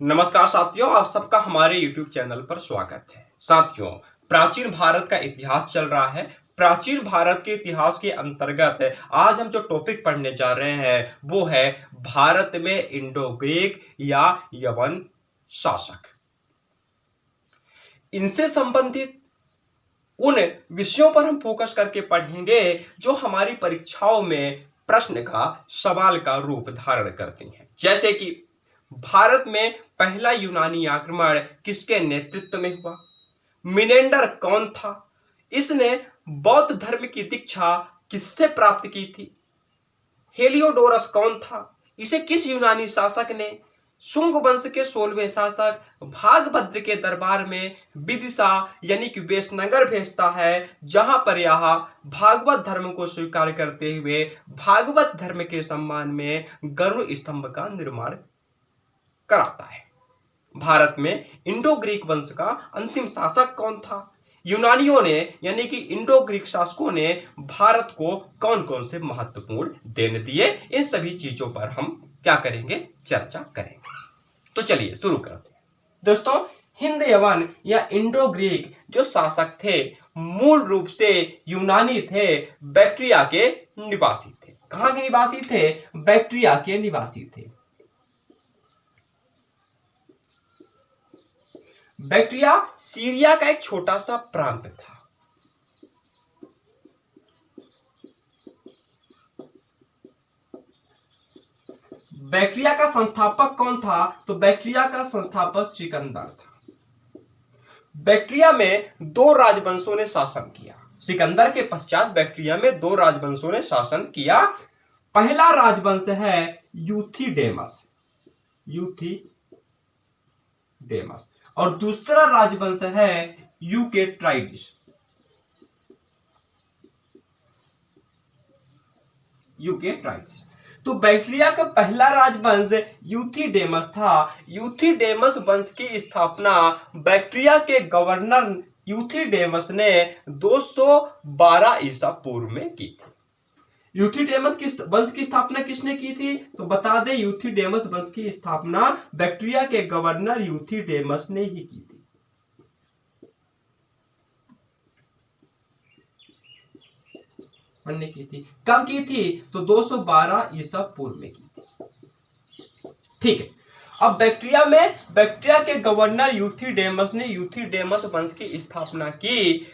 नमस्कार साथियों, आप सबका हमारे YouTube चैनल पर स्वागत है। साथियों, प्राचीन भारत का इतिहास चल रहा है। प्राचीन भारत के इतिहास के अंतर्गत आज हम जो टॉपिक पढ़ने जा रहे हैं वो है भारत में इंडो ग्रीक या यवन शासक। इनसे संबंधित उन विषयों पर हम फोकस करके पढ़ेंगे जो हमारी परीक्षाओं में प्रश्न का सवाल का रूप धारण करती हैं। जैसे कि भारत में पहला यूनानी आक्रमण किसके नेतृत्व में हुआ? मिनेंडर कौन था? इसने बौद्ध धर्म की दीक्षा किससे प्राप्त की थी? हेलियोडोरस कौन था? इसे किस यूनानी शासक ने शुंग वंश के 16वें शासक भागभद्र के दरबार में विदिशा यानी कि वेशनगर भेजता है, जहां पर यह भागवत धर्म को स्वीकार करते हुए भागवत धर्म के सम्मान में गरुड़ स्तंभ का निर्माण कराता है। भारत में इंडो ग्रीक वंश का अंतिम शासक कौन था? यूनानियों ने यानी कि इंडो ग्रीक शासकों ने भारत को कौन कौन से महत्वपूर्ण देन दिए? इन सभी चीजों पर हम क्या करेंगे? चर्चा करेंगे। तो चलिए शुरू करते हैं। दोस्तों, हिंद यवन या इंडो ग्रीक जो शासक थे मूल रूप से यूनानी थे, बैक्ट्रिया के निवासी थे। कहां के निवासी थे? बैक्ट्रिया के निवासी थे। बैक्ट्रिया सीरिया का एक छोटा सा प्रांत था। बैक्ट्रिया का संस्थापक कौन था? तो बैक्ट्रिया का संस्थापक सिकंदर था। बैक्ट्रिया में दो राजवंशों ने शासन किया। सिकंदर के पश्चात बैक्ट्रिया में दो राजवंशों ने शासन किया। पहला राजवंश है यूथिडेमस और दूसरा राजवंश है यूकेट्राइडिस। तो बैक्ट्रिया का पहला राजवंश यूथिडेमस था। यूथिडेमस वंश की स्थापना बैक्ट्रिया के गवर्नर यूथिडेमस ने 212 ईसा पूर्व में की थी। यूथिडेमस की वंश की स्थापना किसने की थी? तो बता दें, यूथिडेमस वंश की स्थापना बैक्ट्रिया के गवर्नर यूथिडेमस ने ही की थी। कब की थी? तो 212 ईसा पूर्व में की थी। ठीक है। अब बैक्ट्रिया के गवर्नर यूथिडेमस ने यूथिडेमस वंश की स्थापना की।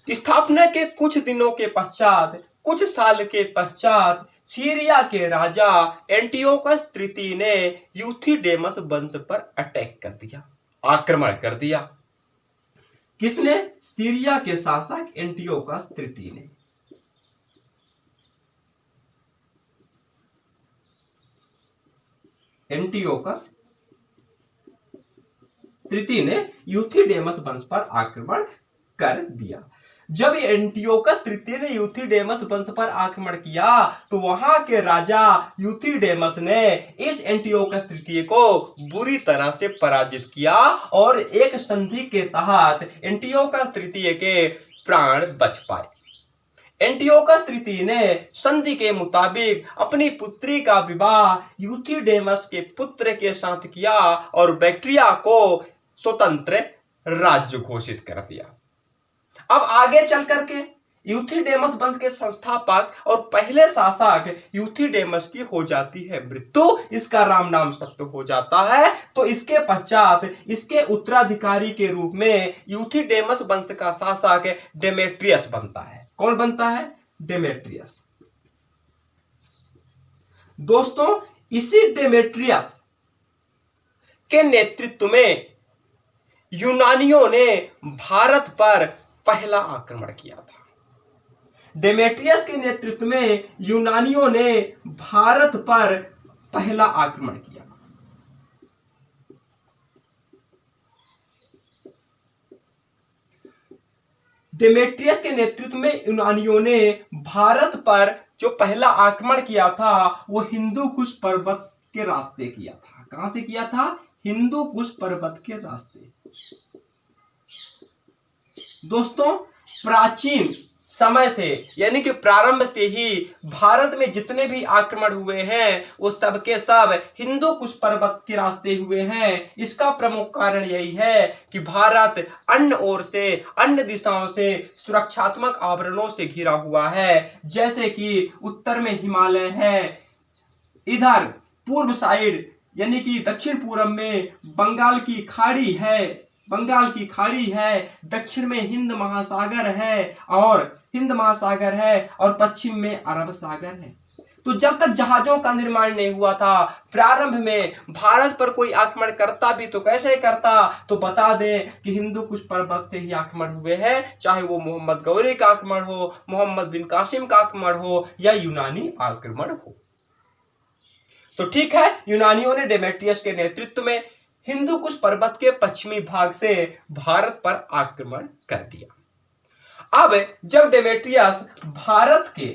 स्थापना के कुछ दिनों के पश्चात, कुछ साल के पश्चात सीरिया के राजा एंटियोकस तृतीय ने यूथिडेमस वंश पर अटैक कर दिया, आक्रमण कर दिया। किसने? सीरिया के शासक एंटियोकस तृतीय ने। एंटियोकस तृतीय ने यूथिडेमस वंश पर आक्रमण कर दिया। जब एंटियोकस तृतीय ने यूथिडेमस वंश पर आक्रमण किया तो वहां के राजा यूथिडेमस ने इस एंटियोकस तृतीय को बुरी तरह से पराजित किया और एक संधि के तहत एंटियोकस तृतीय के प्राण बच पाए। एंटियोकस तृतीय ने संधि के मुताबिक अपनी पुत्री का विवाह यूथिडेमस के पुत्र के साथ किया और बैक्ट्रिया को स्वतंत्र राज्य घोषित कर दिया। अब आगे चल करके यूथिडेमस वंश के संस्थापक और पहले शासक यूथिडेमस की हो जाती है मृत्यु। इसका राम नाम सत्य हो जाता है। तो इसके पश्चात इसके उत्तराधिकारी के रूप में यूथिडेमस वंश का शासक डेमेट्रियस बनता है। कौन बनता है? डेमेट्रियस। दोस्तों, इसी डेमेट्रियस के नेतृत्व में यूनानियों ने भारत पर पहला आक्रमण किया था। डेमेट्रियस के नेतृत्व में यूनानियों ने भारत पर पहला आक्रमण किया। डेमेट्रियस के नेतृत्व में यूनानियों ने भारत पर जो पहला आक्रमण किया था वो हिंदू कुश पर्वत के रास्ते किया था। कहां से किया था? हिंदू कुश पर्वत के रास्ते। दोस्तों, प्राचीन समय से यानी कि प्रारंभ से ही भारत में जितने भी आक्रमण हुए हैं वो सब के सब हिंदू कुश पर्वत के रास्ते हुए हैं। इसका प्रमुख कारण यही है कि भारत अन्य ओर से, अन्य दिशाओं से सुरक्षात्मक आवरणों से घिरा हुआ है। जैसे कि उत्तर में हिमालय है, इधर पूर्व साइड यानी कि दक्षिण पूर्व में बंगाल की खाड़ी है, दक्षिण में हिंद महासागर है और पश्चिम में अरब सागर है। तो जब तक जहाजों का निर्माण नहीं हुआ था, प्रारंभ में भारत पर कोई आक्रमण करता भी तो कैसे करता, तो बता दें कि हिंदू कुश पर्वत से ही आक्रमण हुए हैं, चाहे वो मोहम्मद गौरी का आक्रमण हो, मोहम्मद बिन कासिम का आक्रमण हो या यूनानी आक्रमण हो। तो ठीक है, यूनानियों ने डेमेट्रियस के नेतृत्व में हिंदू कुश पर्वत के पश्चिमी भाग से भारत पर आक्रमण कर दिया। अब जब डेमेट्रियस भारत के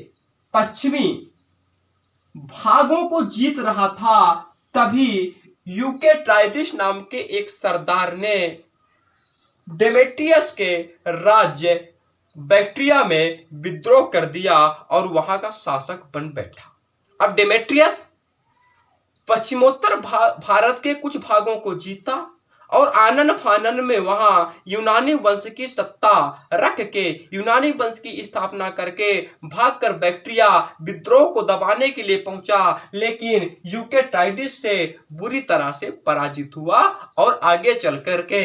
पश्चिमी भागों को जीत रहा था, तभी यूकेट्राइडिस नाम के एक सरदार ने डेमेट्रियस के राज्य बैक्ट्रिया में विद्रोह कर दिया और वहां का शासक बन बैठा। अब डेमेट्रियस पश्चिमोत्तर भारत के कुछ भागों को जीता और आनन फानन में वहां यूनानी वंश की सत्ता रख के, यूनानी वंश की स्थापना करके भागकर बैक्ट्रिया विद्रोह को दबाने के लिए पहुंचा, लेकिन यूकेट्राइडिस से बुरी तरह से पराजित हुआ और आगे चल करके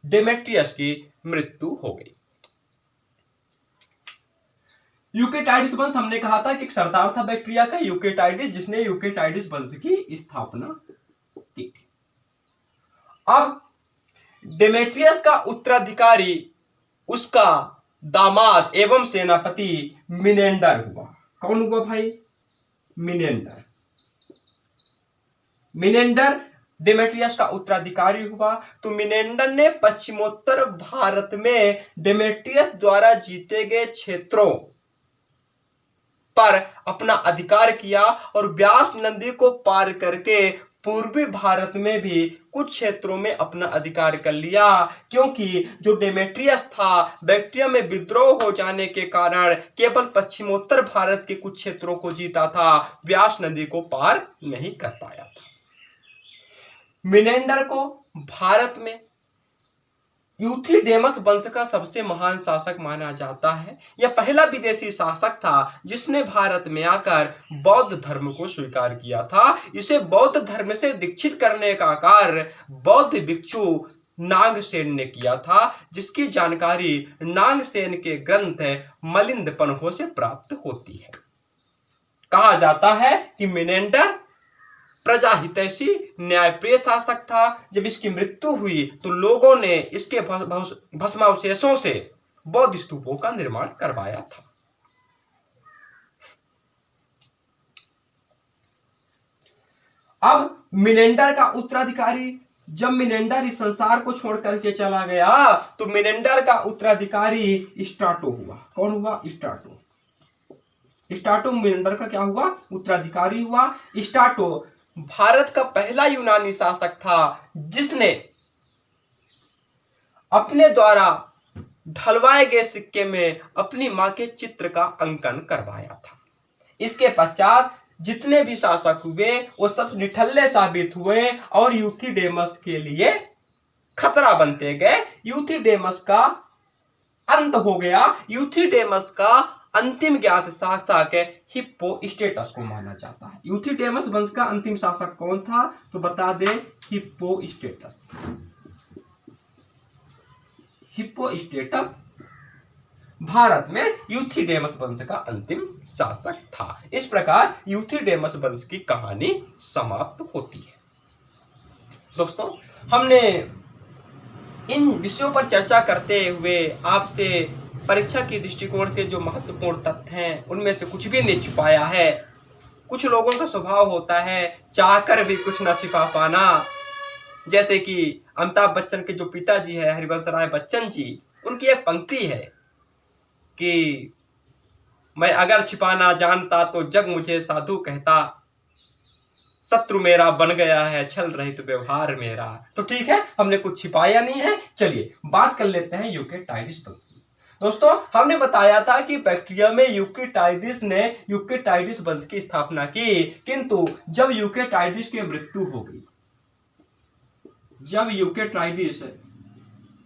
डेमेट्रियस की मृत्यु हो गई। यूकेटाइडिस वंश हमने कहा था कि एक सरदार था बैक्ट्रिया का, यूकेटाइडिस, जिसने यूकेटाइडिस वंश की स्थापना की। अब डेमेट्रियस का उत्तराधिकारी उसका दामाद एवं सेनापति मिनेंडर हुआ। कौन हुआ भाई? मिनेंडर डेमेट्रियस का उत्तराधिकारी हुआ। तो मिनेंडर ने पश्चिमोत्तर भारत में डेमेट्रियस द्वारा जीते गए क्षेत्रों पर अपना अधिकार किया और व्यास नदी को पार करके पूर्वी भारत में भी कुछ क्षेत्रों में अपना अधिकार कर लिया, क्योंकि जो डेमेट्रियस था बैक्ट्रिया में विद्रोह हो जाने के कारण केवल पश्चिमोत्तर भारत के कुछ क्षेत्रों को जीता था, व्यास नदी को पार नहीं कर पाया था। मिनेंडर को भारत में यूथिडेमस वंश का सबसे महान शासक माना जाता है। यह पहला विदेशी शासक था जिसने भारत में आकर बौद्ध धर्म को स्वीकार किया था। इसे बौद्ध धर्म से दीक्षित करने का कार्य बौद्ध भिक्षु नागसेन ने किया था, जिसकी जानकारी नागसेन के ग्रंथ मलिंद पन्हों से प्राप्त होती है। कहा जाता है कि मिनेंडर प्रजाहितैषी न्यायप्रिय शासक था। जब इसकी मृत्यु हुई तो लोगों ने इसके भस्मावशेषों से बौद्ध स्तूपों का निर्माण करवाया था। अब मिनेंडर का उत्तराधिकारी, जब मिनेंडर इस संसार को छोड़ करके चला गया तो मिनेंडर का उत्तराधिकारी स्ट्राटो हुआ। कौन हुआ? स्ट्राटो मिनेंडर का क्या हुआ? उत्तराधिकारी हुआ। स्ट्राटो भारत का पहला यूनानी शासक था जिसने अपने द्वारा ढलवाए गए सिक्के में अपनी मां के चित्र का अंकन करवाया था। इसके पश्चात जितने भी शासक हुए वो सब निठल्ले साबित हुए और यूथिडेमस के लिए खतरा बनते गए। यूथिडेमस का अंत हो गया। यूथिडेमस का अंतिम ज्ञात शासक हिप्पोस्ट्रेटस को माना जाता है। यूथिडेमस वंश का अंतिम शासक कौन था? तो बता दें, हिप्पोस्ट्रेटस। हिप्पोस्ट्रेटस भारत में यूथिडेमस वंश का अंतिम शासक था। इस प्रकार यूथिडेमस वंश की कहानी समाप्त होती है। दोस्तों, हमने इन विषयों पर चर्चा करते हुए आपसे परीक्षा की दृष्टिकोण से जो महत्वपूर्ण तथ्य हैं उनमें से कुछ भी नहीं छिपाया है। कुछ लोगों का स्वभाव होता है चाहकर भी कुछ न छिपा पाना। जैसे कि अमिताभ बच्चन के जो पिताजी है हरिवंश राय बच्चन जी, उनकी एक पंक्ति है कि मैं अगर छिपाना जानता तो जग मुझे साधु कहता, शत्रु मेरा बन गया है छल रहित व्यवहार मेरा। तो ठीक है, हमने कुछ छिपाया नहीं है। चलिए बात कर लेते हैं यूकेट्राइडिस वंश की। दोस्तों हमने बताया था कि बैक्टीरिया में यूकेटाइडिस ने यूकेटाइडिस वंश की स्थापना की, किंतु जब यूकेटाइडिस की मृत्यु हो गई, जब यूकेटाइडिस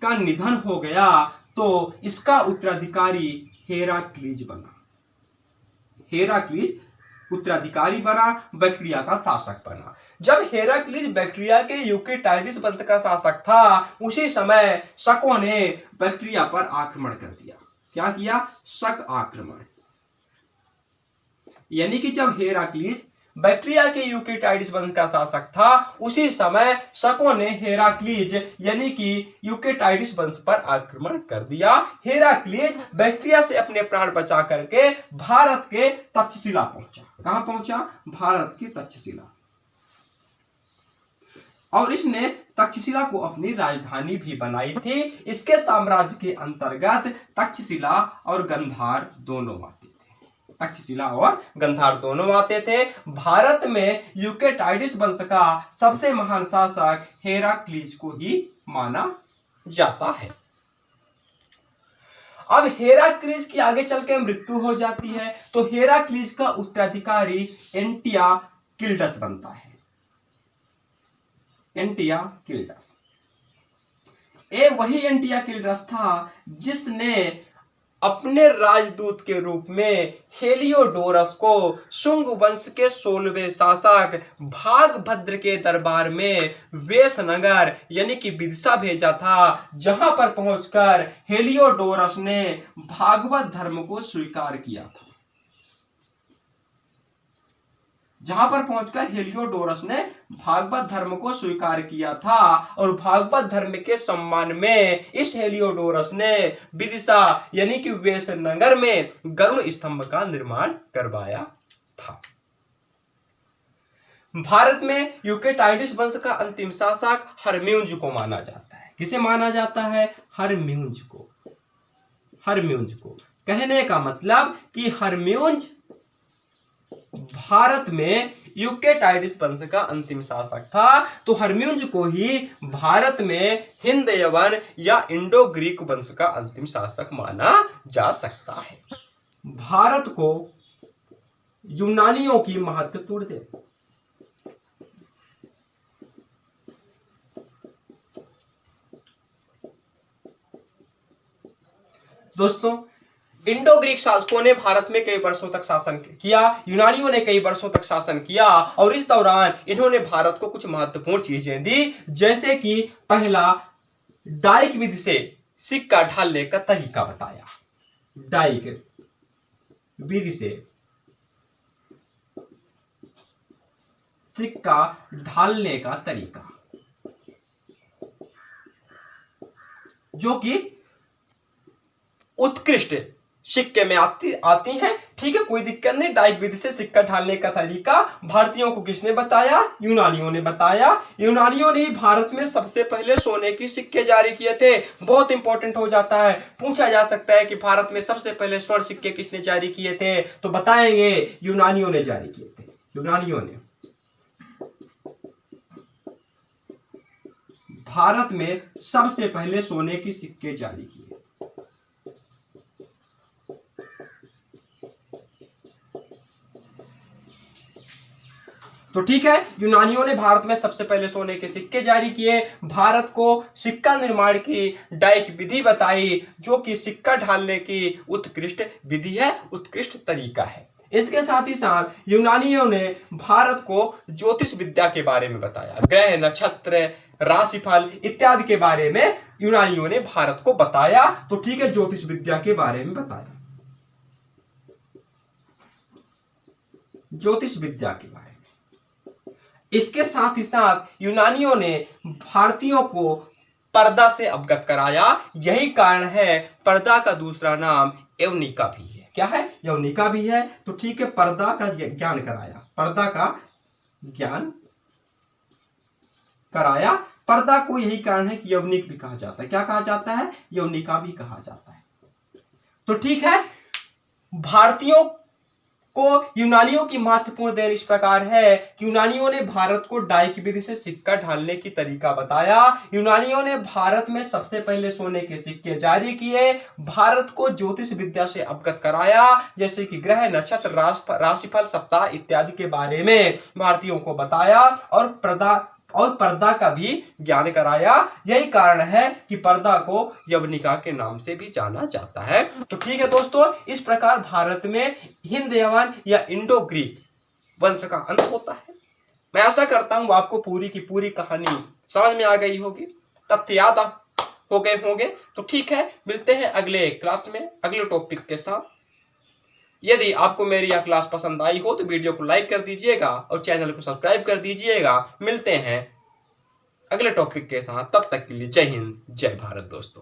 का निधन हो गया तो इसका उत्तराधिकारी हेराक्लीज बना। हेराक्लीज उत्तराधिकारी बना, बैक्टीरिया का शासक बना। जब हेराक्लीज बैक्टीरिया के यूकेटाइडिस वंश का शासक था, उसी समय शकों ने बैक्टीरिया पर आक्रमण कर दिया। क्या किया? शक आक्रमण। यानी कि जब हेराक्लीज बैक्टीरिया के यूकेटाइडिस वंश का शासक था, उसी समय शकों ने हेराक्लीज यानी कि यूकेटाइडिस वंश पर आक्रमण कर दिया। हेराक्लीज बैक्टीरिया से अपने प्राण बचा करके भारत के तक्षशिला पहुंचा। कहां पहुंचा? भारत के तक्षशिला। और इसने तक्षशिला को अपनी राजधानी भी बनाई थी। इसके साम्राज्य के अंतर्गत तक्षशिला और गंधार दोनों आते थे। तक्षशिला और गंधार दोनों आते थे। भारत में यूकेटाइडिस वंश का सबसे महान शासक हेराक्लीज को ही माना जाता है। अब हेराक्लीज की आगे चल के मृत्यु हो जाती है तो हेराक्लीज का उत्तराधिकारी एंटियाकिल्डस बनता है। एंटियाकिल्डस वही एंटियाकिल्डस था जिसने अपने राजदूत के रूप में हेलियोडोरस को शुंग वंश के 16वें शासक भागभद्र के दरबार में वेशनगर यानी कि विदिशा भेजा था, जहां पर पहुंचकर हेलियोडोरस ने भागवत धर्म को स्वीकार किया था। जहां पर पहुंचकर हेलियोडोरस ने भागवत धर्म को स्वीकार किया था और भागवत धर्म के सम्मान में इस हेलियोडोरस ने विदिशा यानी कि वेशनगर में गरुड़ स्तंभ का निर्माण करवाया था। भारत में यूकेटाइडिस वंश का अंतिम शासक हर्म्यूज को माना जाता है। किसे माना जाता है? हर्म्यूज को। हर्म्यूज को कहने का मतलब कि हर्म्यूज भारत में यूकेटाइडिस वंश का अंतिम शासक था, तो हर्म्यूज को ही भारत में हिंद यवन या इंडो ग्रीक वंश का अंतिम शासक माना जा सकता है। भारत को यूनानियों की महत्वपूर्ण दे। दोस्तों इंडो ग्रीक शासकों ने भारत में कई वर्षों तक शासन किया, यूनानियों ने कई वर्षों तक शासन किया और इस दौरान इन्होंने भारत को कुछ महत्वपूर्ण चीजें दी, जैसे कि पहला डाइक विधि से सिक्का ढालने का तरीका बताया। डाइक विधि से सिक्का ढालने का तरीका, जो कि उत्कृष्ट सिक्के में आती हैं। ठीक है, कोई दिक्कत नहीं। डाइक विधि से सिक्का ढालने का तरीका भारतीयों को किसने बताया? यूनानियों ने बताया। यूनानियों ने भारत में सबसे पहले सोने के सिक्के जारी किए थे। बहुत इंपॉर्टेंट हो जाता है, पूछा जा सकता है कि भारत में सबसे पहले स्वर्ण सिक्के किसने जारी किए थे, तो बताएंगे यूनानियों ने जारी किए थे। यूनानियों ने भारत में सबसे पहले सोने के सिक्के जारी किए। तो ठीक है, यूनानियों ने भारत में सबसे पहले सोने के सिक्के जारी किए, भारत को सिक्का निर्माण की डाइक विधि बताई, जो कि सिक्का ढालने की उत्कृष्ट विधि है, उत्कृष्ट तरीका है। इसके साथ ही साथ यूनानियों ने भारत को ज्योतिष विद्या के बारे में बताया। ग्रह, नक्षत्र, राशिफल इत्यादि के बारे में यूनानियों ने भारत को बताया। तो ठीक है, ज्योतिष विद्या के बारे में बताया, ज्योतिष विद्या के बारे में। इसके साथ ही साथ यूनानियों ने भारतीयों को पर्दा से अवगत कराया। यही कारण है पर्दा का दूसरा नाम यवनिका भी है। क्या है? यवनिका भी है। तो ठीक है, पर्दा का ज्ञान कराया, पर्दा का ज्ञान कराया। पर्दा को यही कारण है कि यवनिक भी कहा जाता है। क्या कहा जाता है? यवनिका भी कहा जाता है। तो ठीक है, भारतीयों को यूनानियों की महत्वपूर्ण देन इस प्रकार है कि यूनानियों ने भारत को डाई की विधि से सिक्का ढालने की तरीका बताया। यूनानियों ने भारत में सबसे पहले सोने के सिक्के जारी किए, भारत को ज्योतिष विद्या से अवगत कराया, जैसे कि ग्रह, नक्षत्र, राशिफल, सप्ताह इत्यादि के बारे में भारतीयों को बताया, और पर्दा का भी ज्ञान कराया। यही कारण है कि पर्दा को यवनिका के नाम से भी जाना जाता है। तो ठीक है दोस्तों, इस प्रकार भारत में हिंद यवन या इंडो ग्रीक वंश का अंत होता है। मैं आशा करता हूं आपको पूरी की पूरी कहानी समझ में आ गई होगी, तथ्य याद हो गए होंगे। तो ठीक है, मिलते हैं अगले क्लास में अगले टॉपिक के साथ। यदि आपको मेरी यह क्लास पसंद आई हो तो वीडियो को लाइक कर दीजिएगा और चैनल को सब्सक्राइब कर दीजिएगा। मिलते हैं अगले टॉपिक के साथ, तब तक के लिए जय हिंद, जय भारत दोस्तों।